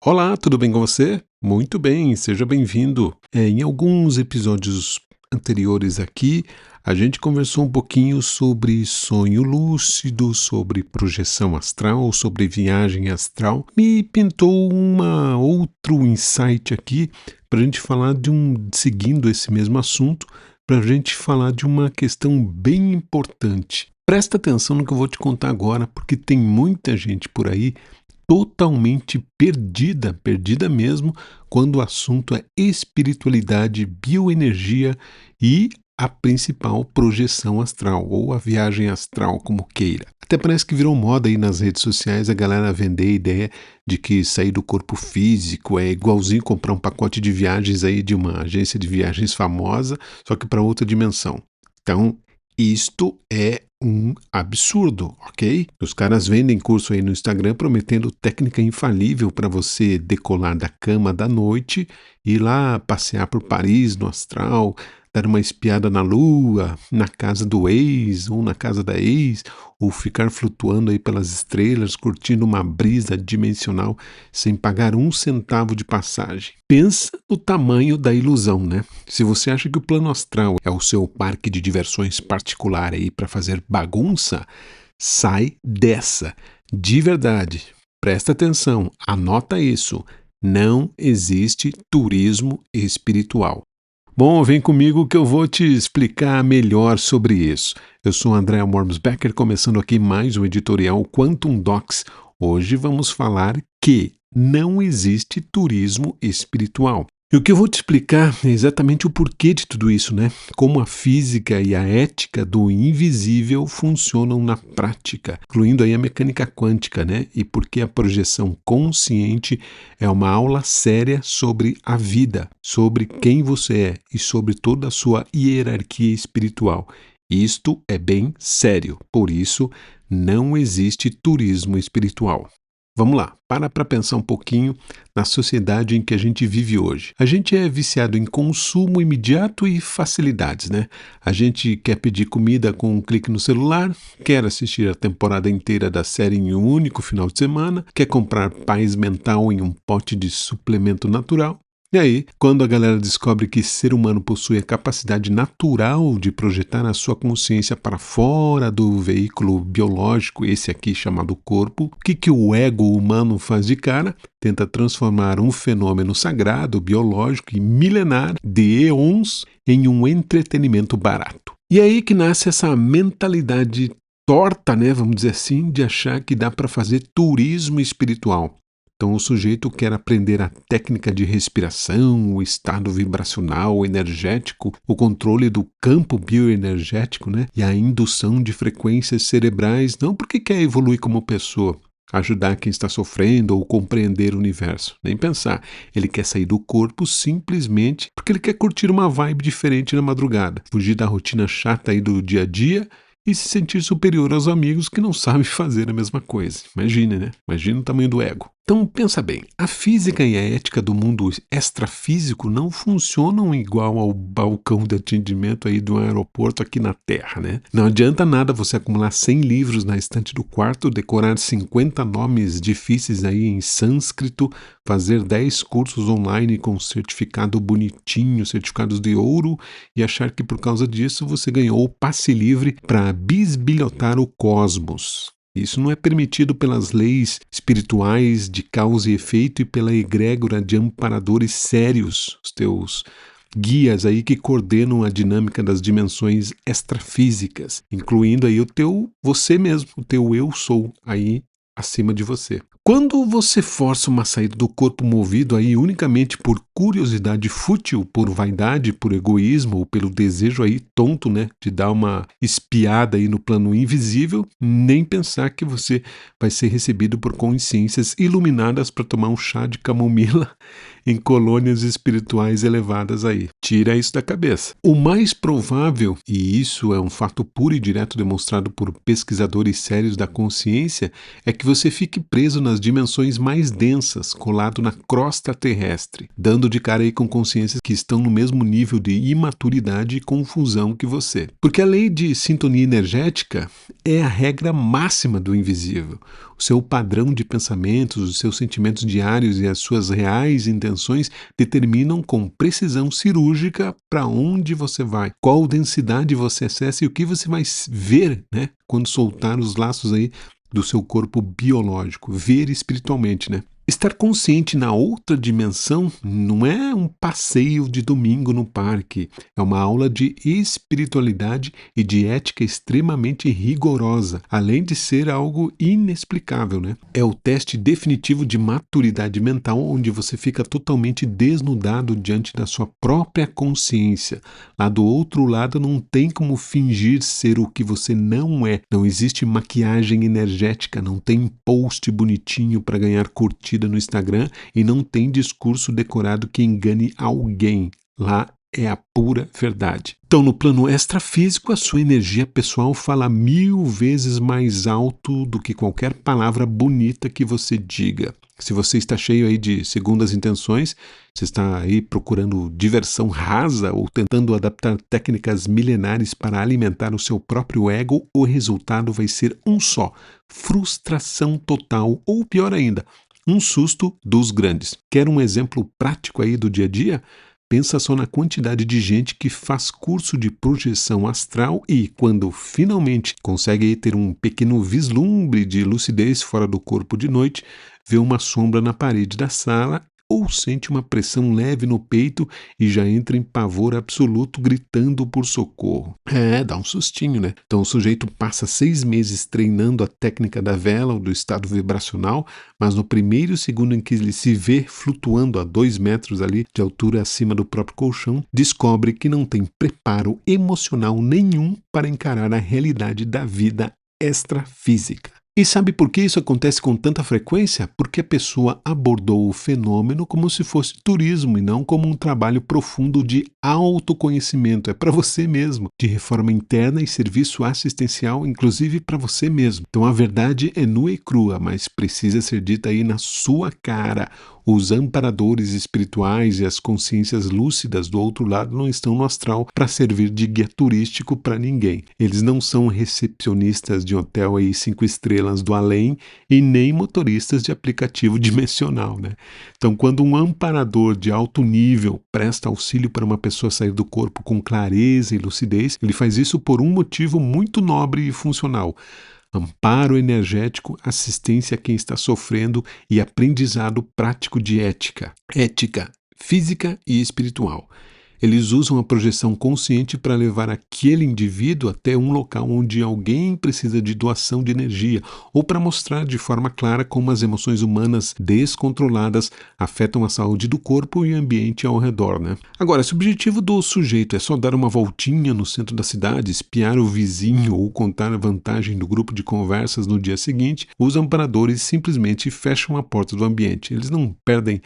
Olá, tudo bem com você? Muito bem, seja bem-vindo. Em alguns episódios anteriores aqui, a gente conversou um pouquinho sobre sonho lúcido, sobre projeção astral, sobre viagem astral. Me pintou outro insight aqui para a gente falar seguindo esse mesmo assunto, para a gente falar de uma questão bem importante. Presta atenção no que eu vou te contar agora, porque tem muita gente por aí totalmente perdida, perdida mesmo, quando o assunto é espiritualidade, bioenergia e a principal projeção astral, ou a viagem astral, como queira. Até parece que virou moda aí nas redes sociais a galera vender a ideia de que sair do corpo físico é igualzinho comprar um pacote de viagens aí de uma agência de viagens famosa, só que para outra dimensão. Então, isto é um absurdo, ok? Os caras vendem curso aí no Instagram prometendo técnica infalível para você decolar da cama da noite, ir lá passear por Paris no astral, dar uma espiada na lua, na casa do ex ou na casa da ex, ou ficar flutuando aí pelas estrelas, curtindo uma brisa dimensional sem pagar um centavo de passagem. Pensa no tamanho da ilusão, né? Se você acha que o plano astral é o seu parque de diversões particular aí para fazer bagunça, sai dessa. De verdade. Presta atenção, anota isso. Não existe turismo espiritual. Bom, vem comigo que eu vou te explicar melhor sobre isso. Eu sou André Wormsbecker, começando aqui mais um editorial Quantum Docs. Hoje vamos falar que não existe turismo espiritual. E o que eu vou te explicar é exatamente o porquê de tudo isso, né? Como a física e a ética do invisível funcionam na prática, incluindo aí a mecânica quântica, né? E porque a projeção consciente é uma aula séria sobre a vida, sobre quem você é e sobre toda a sua hierarquia espiritual. Isto é bem sério, por isso não existe turismo espiritual. Vamos lá, para pensar um pouquinho na sociedade em que a gente vive hoje. A gente é viciado em consumo imediato e facilidades, né? A gente quer pedir comida com um clique no celular, quer assistir a temporada inteira da série em um único final de semana, quer comprar paz mental em um pote de suplemento natural. E aí, quando a galera descobre que ser humano possui a capacidade natural de projetar a sua consciência para fora do veículo biológico, esse aqui chamado corpo, o que o ego humano faz de cara? Tenta transformar um fenômeno sagrado, biológico e milenar de eons em um entretenimento barato. E é aí que nasce essa mentalidade torta, né, vamos dizer assim, de achar que dá para fazer turismo espiritual. Então, o sujeito quer aprender a técnica de respiração, o estado vibracional, energético, o controle do campo bioenergético, né? E a indução de frequências cerebrais, não porque quer evoluir como pessoa, ajudar quem está sofrendo ou compreender o universo. Nem pensar. Ele quer sair do corpo simplesmente porque ele quer curtir uma vibe diferente na madrugada, fugir da rotina chata aí do dia a dia e se sentir superior aos amigos que não sabem fazer a mesma coisa. Imagine, né? Imagina o tamanho do ego. Então, pensa bem, a física e a ética do mundo extrafísico não funcionam igual ao balcão de atendimento aí do aeroporto aqui na Terra, né? Não adianta nada você acumular 100 livros na estante do quarto, decorar 50 nomes difíceis aí em sânscrito, fazer 10 cursos online com certificado bonitinho, certificados de ouro, e achar que por causa disso você ganhou o passe livre para bisbilhotar o cosmos. Isso não é permitido pelas leis espirituais de causa e efeito e pela egrégora de amparadores sérios, os teus guias aí que coordenam a dinâmica das dimensões extrafísicas, incluindo aí você mesmo, o teu eu sou aí acima de você. Quando você força uma saída do corpo movido aí unicamente por curiosidade fútil, por vaidade, por egoísmo ou pelo desejo aí tonto, né, de dar uma espiada aí no plano invisível, nem pensar que você vai ser recebido por consciências iluminadas para tomar um chá de camomila em colônias espirituais elevadas aí. Tira isso da cabeça. O mais provável, e isso é um fato puro e direto demonstrado por pesquisadores sérios da consciência, é que você fique preso nas nas dimensões mais densas, colado na crosta terrestre, dando de cara aí com consciências que estão no mesmo nível de imaturidade e confusão que você. Porque a lei de sintonia energética é a regra máxima do invisível. O seu padrão de pensamentos, os seus sentimentos diários e as suas reais intenções determinam com precisão cirúrgica para onde você vai, qual densidade você acessa e o que você vai ver, né, quando soltar os laços aí do seu corpo biológico, ver espiritualmente, né? Estar consciente na outra dimensão não é um passeio de domingo no parque, é uma aula de espiritualidade e de ética extremamente rigorosa, além de ser algo inexplicável, né? É o teste definitivo de maturidade mental, onde você fica totalmente desnudado diante da sua própria consciência. Lá do outro lado não tem como fingir ser o que você não é. Não existe maquiagem energética, não tem post bonitinho para ganhar curtida no Instagram e não tem discurso decorado que engane alguém. Lá é a pura verdade. Então, no plano extrafísico, a sua energia pessoal fala 1000 vezes mais alto do que qualquer palavra bonita que você diga. Se você está cheio aí de segundas intenções, você está aí procurando diversão rasa ou tentando adaptar técnicas milenares para alimentar o seu próprio ego, o resultado vai ser um só: frustração total ou, pior ainda, um susto dos grandes. Quer um exemplo prático aí do dia a dia? Pensa só na quantidade de gente que faz curso de projeção astral e, quando finalmente consegue ter um pequeno vislumbre de lucidez fora do corpo de noite, vê uma sombra na parede da sala ou sente uma pressão leve no peito e já entra em pavor absoluto gritando por socorro. Dá um sustinho, né? Então o sujeito passa 6 meses treinando a técnica da vela ou do estado vibracional, mas no primeiro segundo em que ele se vê flutuando a 2 metros ali de altura acima do próprio colchão, descobre que não tem preparo emocional nenhum para encarar a realidade da vida extrafísica. E sabe por que isso acontece com tanta frequência? Porque a pessoa abordou o fenômeno como se fosse turismo e não como um trabalho profundo de autoconhecimento. É para você mesmo, de reforma interna e serviço assistencial, inclusive para você mesmo. Então a verdade é nua e crua, mas precisa ser dita aí na sua cara. Os amparadores espirituais e as consciências lúcidas do outro lado não estão no astral para servir de guia turístico para ninguém. Eles não são recepcionistas de hotel aí 5 estrelas do além e nem motoristas de aplicativo dimensional, né? Então, quando um amparador de alto nível presta auxílio para uma pessoa sair do corpo com clareza e lucidez, ele faz isso por um motivo muito nobre e funcional: amparo energético, assistência a quem está sofrendo e aprendizado prático de ética física e espiritual. Eles usam a projeção consciente para levar aquele indivíduo até um local onde alguém precisa de doação de energia ou para mostrar de forma clara como as emoções humanas descontroladas afetam a saúde do corpo e o ambiente ao redor, né? Agora, se o objetivo do sujeito é só dar uma voltinha no centro da cidade, espiar o vizinho ou contar a vantagem do grupo de conversas no dia seguinte, os amparadores simplesmente fecham a porta do ambiente. Eles não perdem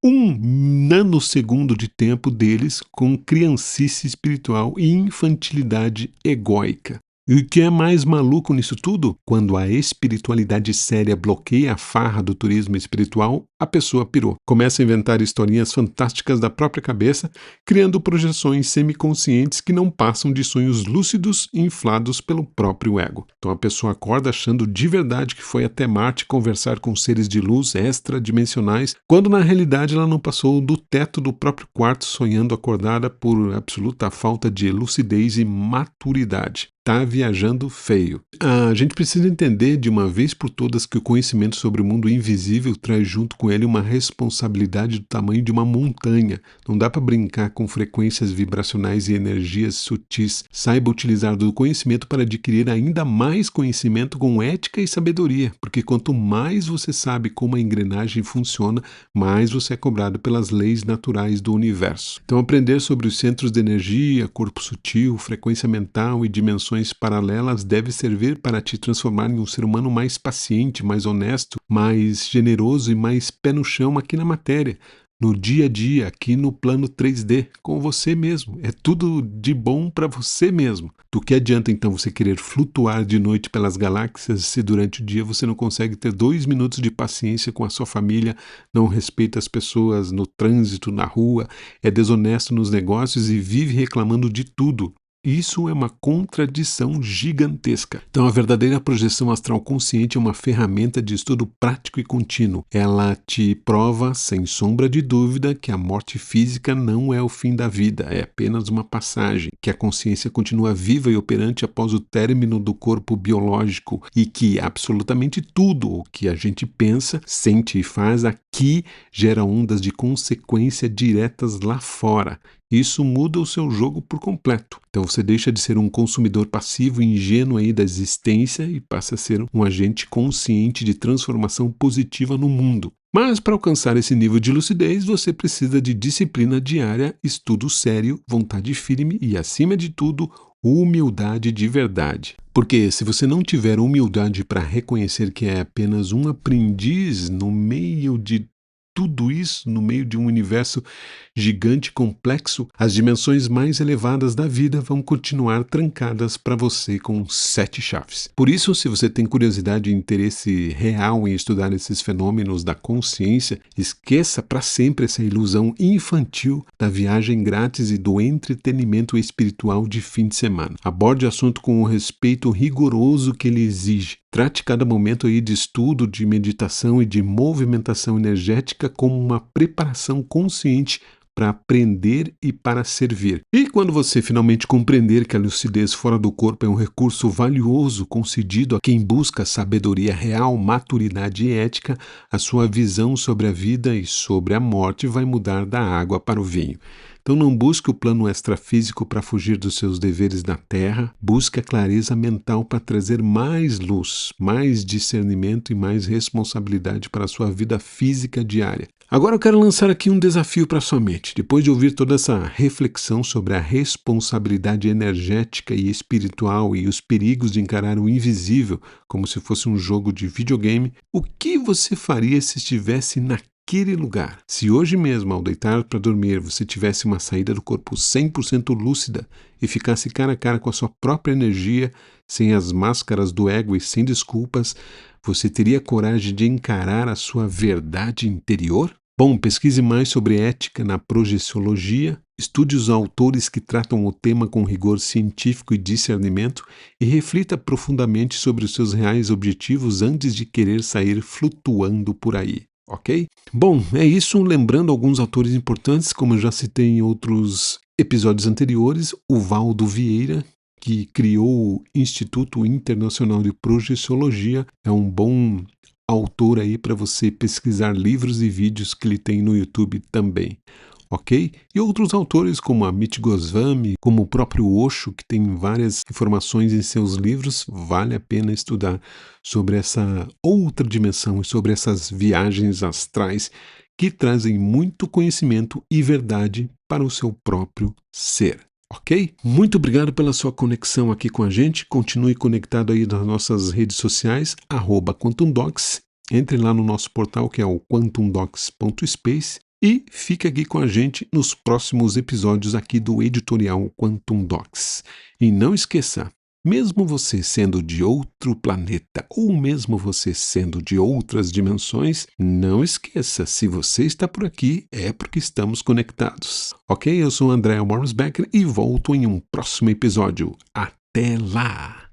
um nanosegundo de tempo deles com criancice espiritual e infantilidade egóica. E o que é mais maluco nisso tudo? Quando a espiritualidade séria bloqueia a farra do turismo espiritual, a pessoa pirou. Começa a inventar historinhas fantásticas da própria cabeça, criando projeções semiconscientes que não passam de sonhos lúcidos inflados pelo próprio ego. Então a pessoa acorda achando de verdade que foi até Marte conversar com seres de luz extradimensionais, quando na realidade ela não passou do teto do próprio quarto sonhando acordada por absoluta falta de lucidez e maturidade. Tá viajando feio. A gente precisa entender de uma vez por todas que o conhecimento sobre o mundo invisível traz junto com ele uma responsabilidade do tamanho de uma montanha. Não dá para brincar com frequências vibracionais e energias sutis. Saiba utilizar do conhecimento para adquirir ainda mais conhecimento com ética e sabedoria, porque quanto mais você sabe como a engrenagem funciona, mais você é cobrado pelas leis naturais do universo. Então, aprender sobre os centros de energia, corpo sutil, frequência mental e dimensões paralelas deve servir para te transformar em um ser humano mais paciente, mais honesto, mais generoso e mais pé no chão aqui na matéria. no dia a dia, aqui no plano 3D, com você mesmo. É tudo de bom para você mesmo. Do que adianta então você querer flutuar de noite pelas galáxias se durante o dia você não consegue ter 2 minutos de paciência com a sua família, não respeita as pessoas no trânsito, na rua, é desonesto nos negócios e vive reclamando de tudo? Isso é uma contradição gigantesca. Então, a verdadeira projeção astral consciente é uma ferramenta de estudo prático e contínuo. Ela te prova, sem sombra de dúvida, que a morte física não é o fim da vida, é apenas uma passagem, que a consciência continua viva e operante após o término do corpo biológico e que absolutamente tudo o que a gente pensa, sente e faz aqui gera ondas de consequência diretas lá fora. Isso muda o seu jogo por completo. Então você deixa de ser um consumidor passivo e ingênuo aí da existência e passa a ser um agente consciente de transformação positiva no mundo. Mas para alcançar esse nível de lucidez, você precisa de disciplina diária, estudo sério, vontade firme e, acima de tudo, humildade de verdade. Porque se você não tiver humildade para reconhecer que é apenas um aprendiz no meio de tudo isso, no meio de um universo gigante e complexo, as dimensões mais elevadas da vida vão continuar trancadas para você com 7 chaves. Por isso, se você tem curiosidade e interesse real em estudar esses fenômenos da consciência, esqueça para sempre essa ilusão infantil da viagem grátis e do entretenimento espiritual de fim de semana. Aborde o assunto com o respeito rigoroso que ele exige. Trate cada momento aí de estudo, de meditação e de movimentação energética como uma preparação consciente para aprender e para servir. E quando você finalmente compreender que a lucidez fora do corpo é um recurso valioso concedido a quem busca sabedoria real, maturidade e ética, a sua visão sobre a vida e sobre a morte vai mudar da água para o vinho. Então não busque o plano extrafísico para fugir dos seus deveres na Terra, busque a clareza mental para trazer mais luz, mais discernimento e mais responsabilidade para a sua vida física diária. Agora eu quero lançar aqui um desafio para a sua mente. Depois de ouvir toda essa reflexão sobre a responsabilidade energética e espiritual e os perigos de encarar o invisível como se fosse um jogo de videogame, o que você faria se estivesse naquele lugar? Se hoje mesmo, ao deitar para dormir, você tivesse uma saída do corpo 100% lúcida e ficasse cara a cara com a sua própria energia, sem as máscaras do ego e sem desculpas, você teria coragem de encarar a sua verdade interior? Bom, pesquise mais sobre ética na projeciologia, estude os autores que tratam o tema com rigor científico e discernimento e reflita profundamente sobre os seus reais objetivos antes de querer sair flutuando por aí. Ok? Bom, é isso. Lembrando alguns autores importantes, como eu já citei em outros episódios anteriores, o Valdo Vieira, que criou o Instituto Internacional de Projeciologia, é um bom autor aí para você pesquisar livros e vídeos que ele tem no YouTube também. Ok? E outros autores como Amit Goswami, como o próprio Osho, que tem várias informações em seus livros, vale a pena estudar sobre essa outra dimensão e sobre essas viagens astrais que trazem muito conhecimento e verdade para o seu próprio ser. Ok? Muito obrigado pela sua conexão aqui com a gente. Continue conectado aí nas nossas redes sociais, @QuantumDocs. Entre lá no nosso portal que é o quantumdocs.space e fique aqui com a gente nos próximos episódios aqui do editorial Quantum Docs. E não esqueça, mesmo você sendo de outro planeta ou mesmo você sendo de outras dimensões, não esqueça, se você está por aqui é porque estamos conectados. Ok? Eu sou André Wormsbecker e volto em um próximo episódio. Até lá!